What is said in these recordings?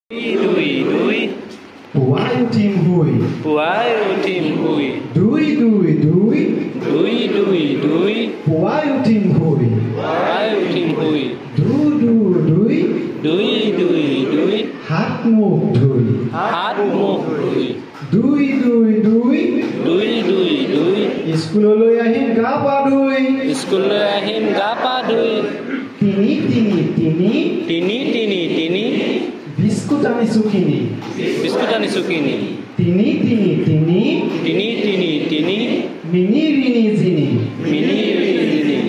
Đuôi đuôi Puai utim hui. Puai utim hui Dui dui dui. Đuôi đuôi đuôi Puai utim hui. Puai utim hui Du du dui. Đuôi đuôi đuôi Hat muk dui. Hát মুখ đuôi Dui dui dui. Đuôi đuôi đuôi Iskuloloi ahim ga pa dui. স্কুললৈ আহিম গা পা ধুই Tini tini tini. তিনি তিনি তিনি Biskut anisu kini. Biscuit আনিছোঁ কিনি Tini tini tini. তিনি তিনি তিনি Mini rini zini. মিনি তিনি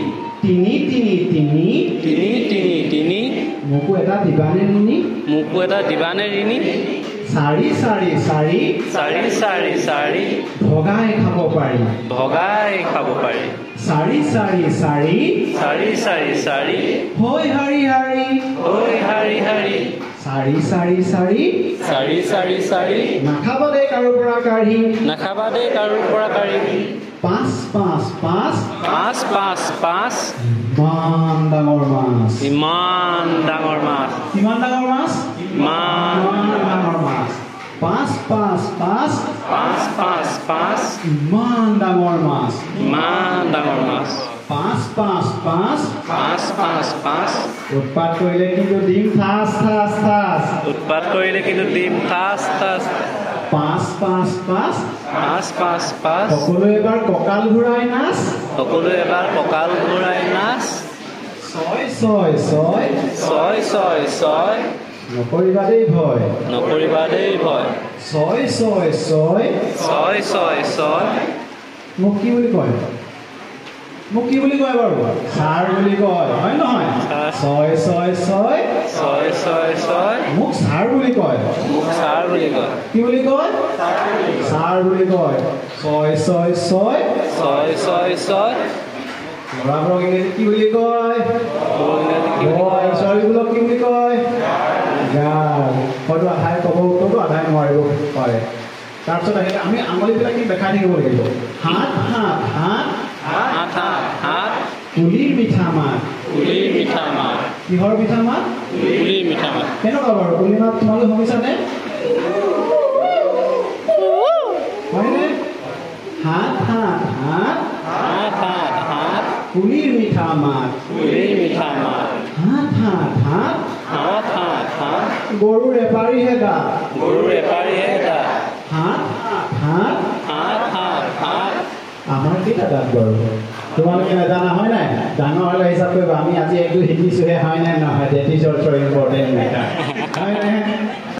Tini tini tini. তিনি তিনি তিনি Moku eta dibane nini. মোকো এটা দিবানে ঋণী Sari sari sari. চাৰি চাৰি চাৰি Bhogai khabo pari. ভগাই খাব পাৰি Sari sari sari. চাৰি চাৰি চাৰি Hoi hari hari. ঐ হাৰি হাৰি Sari sari sari. চাৰি চাৰি চাৰি Nakhaba de karu pora kari. নাখাবা দেই কাৰোৰ পৰা কাঢ়ি Pas pas pas. পাঁচ পাঁচ পাঁচ Man dangor mas. ইমান ডাঙৰ মাছ Iman dangor mas. ইমান Dangor mas. Pas pas pas. পাঁচ পাঁচ পাঁচ Man dangor mas. ইমান ডাঙৰ মাছ Pas pas pas. পাঁচ পাঁচ পাঁচ Utpat koile kintu dim thas thas thas. উৎপাত কৰিলে কিন্তু ডিম থাচ থাচ Pas pas pas. পাঁচ পাঁচ পাঁচ সকলো এবাৰ কঁকাল ঘূৰাই নাচ। সকলোৱে এবাৰ কঁকাল ঘূৰাই নাচ ছয় ছয় ছয়। ছয় ছয় ছয় নকৰিবা দেই ভয়। নকৰিবা দেই ভয় ছয় ছয় ছয়। ছয় ছয় ছয় মোক কি বুলি কয়? মোক কি বুলি কয় বাৰু? ছাৰ বুলি কয়, হয় নহয়? ছাৰ। ছয় ছয় ছয়। ছয় ছয় ছয় মোক ছাৰ বুলি কয়। মোক ছাৰ বুলি কয় কি বুলি কয়? ছাৰ বুলি কয়। ছয় ছয় ছয়। ছয় ছয় ছয় ল'ৰাবোৰক ইংৰাজীত কি বুলি কয়? কি বুলি কয়? ছোৱালীবোৰক কি বুলি কয়? গাল। হয়তো আধাই ক'ব উত্তৰটো, আধাই নোৱাৰিব পাৰে। তাৰপিছত আহিলে আমি আঙুলিবিলাক কি দেখাই থাকিব লাগিব। হাত হাত হাত। হাত হাত হাত কুলিৰ মিঠা মাত। কুলিৰ মিঠা মাত কিহৰ মিঠা মাত? কুলিৰ মিঠা মাত কেনেকুৱা বাৰু কুলি মাত তোমালোকে শুনিছানে? হয়নে? হাত হাত হাত। হাত হাত হাত কুলিৰ মিঠা মাত। কুলিৰ মিঠা মাত হাত হাত হাত। হাত হাত হাত গৰুৰ এপাৰিহে গাত। গৰুৰ এপাৰিহে দাঁত হাত হাত হাত। হাত হাত হাত আমাৰ কেইটা দাঁত বাৰু? তোমালোকে নাজানা হয় নাই? ডাঙৰ হ'লে হিচাপ কৰিবা। আমি আজি একো শিকিছোহে, হয় নাই নহয়? That is also' important matter, হয় নাই?